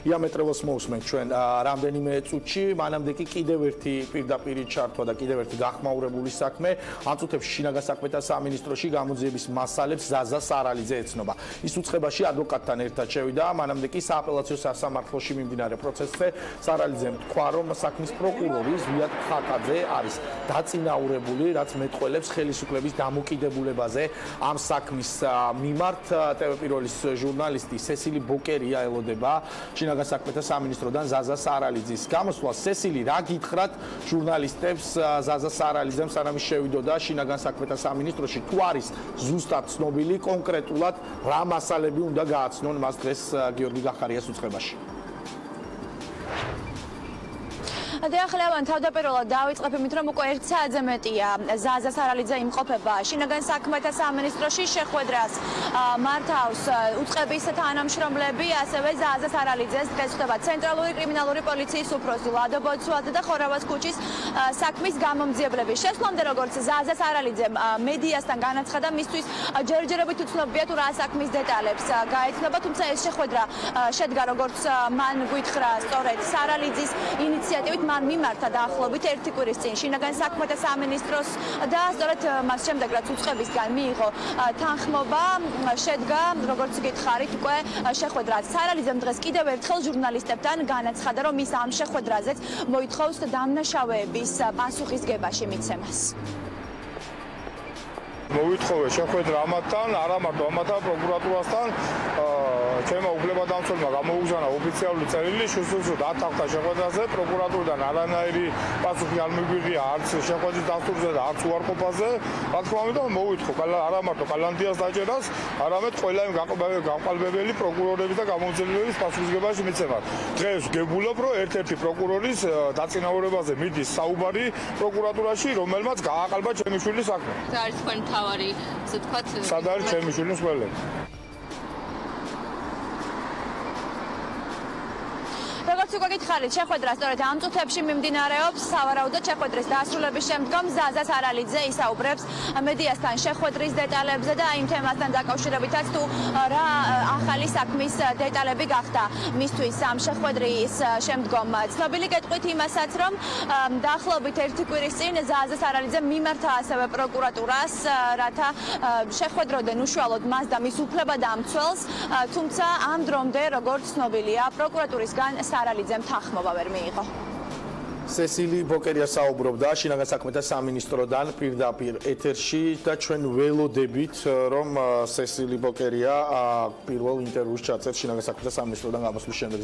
იამეტრევოს მოусმენთ ჩვენ რამდენიმე წუთში, მანამდე კი კიდევ ერთი პირდაპირ ჩართვა და კიდევ ერთი გახმაურებული საქმე. ამ წუთებში შინაგან საქმეთა სამინისტროში გამოძიების მასალებს ზაზა სარალიძე ეცნობა. ის უწყებაში ადვოკატთან ერთად შევიდა, მანამდე კი სააპელაციო სასამართლოში მიმდინარე პროცესზე სარალიძემ თქვა, რომ საქმის პროკურორი ზვიად ხაკაძე არის დაწინაურებული, რაც მეტყველებს ხელისუფლების დამოკიდებულებაზე ამ საქმის მიმართ. TV-პირველის ჟურნალისტი სესილი ბოკერია ელოდება შინაგან საქმეთა სამინისტროდან ზაზა სარალიძის გამოსვლას. სესილი, რა გითხრათ ჟურნალისტებს ზაზა სარალიძემ სანამ შევიდოდა შინაგან საქმეთა სამინისტროში, თუ არის ზუსტად ცნობილი კონკრეტულად რა მასალები უნდა გააცნონ მას დღეს გიორგი გახარიას უწყებაში. დიახლევან თავდაპირველად დავიწყებ იმით, რომ უკვე 1 საათზე მეტია ზაზა სარალიძე იმყოფება შინაგან საქმეთა სამინისტროში. შეხვედრას მართავს უწყების თანამშრომლები, ასევე ზაზა სარალიძეს დღეს ხვდება ცენტრალური კრიმინალური პოლიციის უფროსი ლადო ბოცვაძე და ხორავას ქუჩის საქმის გამომძიებლები. შესვლამდე როგორც ზაზა სარალიძემ მედიასთან განაცხადა, მისთვის ჯერჯერობით უცნობია თუ რა საქმის დეტალებს გაეცნობა, თუმცა ეს შეხვედრა შედგა როგორც მან გითხრა სწორედ სარალიძის ინიციატივით. მან მიმართა დაახლოებით 1 კვირის წინ შინაგან საქმეთა სამინისტროს და სწორედ მას შემდეგ რაც უწყებისგან მიიღო თანხმობა, შედგა როგორც გითხარით უკვე შეხვედრა. სარალიძემ დღეს კიდევ ერთხელ ჟურნალისტებთან განაცხადა, რომ ის ამ შეხვედრაზეც მოითხოვს დამნაშავეების პასუხისგებაში მიცემას. მოვითხოვე შეხვედრა ამათთან, არა მარტო ამათთან, პროკურატურასთან. ჩემმა უფლებადამცველმა გამოუგზავნა ოფიციალური წერილი, შუსუსუდ ათახთა შეხვედრაზე, პროკურატურიდან არანაირი პასუხი არ მიგვიღია არც შეხვედრის დასტურზე და არც უარყოფაზე. რა თქმა უნდა, მოვითხოვ არა მარტო კალანდიას დაჭერას, არამედ ყველა იმ გაყალბებელი პროკურორების და გამომძიებლების პასუხისგებაში მიცემათ. დღეს გებულობ, რომ ერთ-ერთი პროკურორის დაწინაურებაზე მიდის საუბარი პროკურატურაში, რომელმაც გააყალბა ჩემი შვილის საქმე. ეს არის თქვენ თავარი, ასე ვთქვათ, სად არის ჩემი შვილის ყველები? როგორც უკვე გითხარით, შეხვედრა სწორედ ამ წუთებში მიმდინარეობს. სავარაუდოდ შეხვედრის დასრულების შემდგომ ზაზა სარალიძე ისაუბრებს მედიასთან შეხვედრის დეტალებზე და იმ თემასთან დაკავშირებითაც თუ რა ახალი საქმის დეტალები გახდა მისთვის ამ შეხვედრის შემდგომ ცნობილი. გეტყვით იმასაც, რომ დაახლოებით 1 კვირის წინ ზაზა სარალიძე მიმართა ასევე პროკურატურას, რათა შეხვედროდენ უშუალოდ მას და მის უფლებადამცველს, თუმცა ამ დრომდე, როგორც ცნობილია, პროკურატურისგან სარალიძემ თანხმობა ვერ მიიღო. სესილი ბოკერია საუბრობდა შინაგან საქმეთა სამინისტროდან პირდაპირ ეთერში და ჩვენ ველოდებით, რომ სესილი ბოკერია პირველ ინტერვიუს ჩაწერს შინაგან საქმეთა სამინისტროდან გამოსვლის შემდეგ.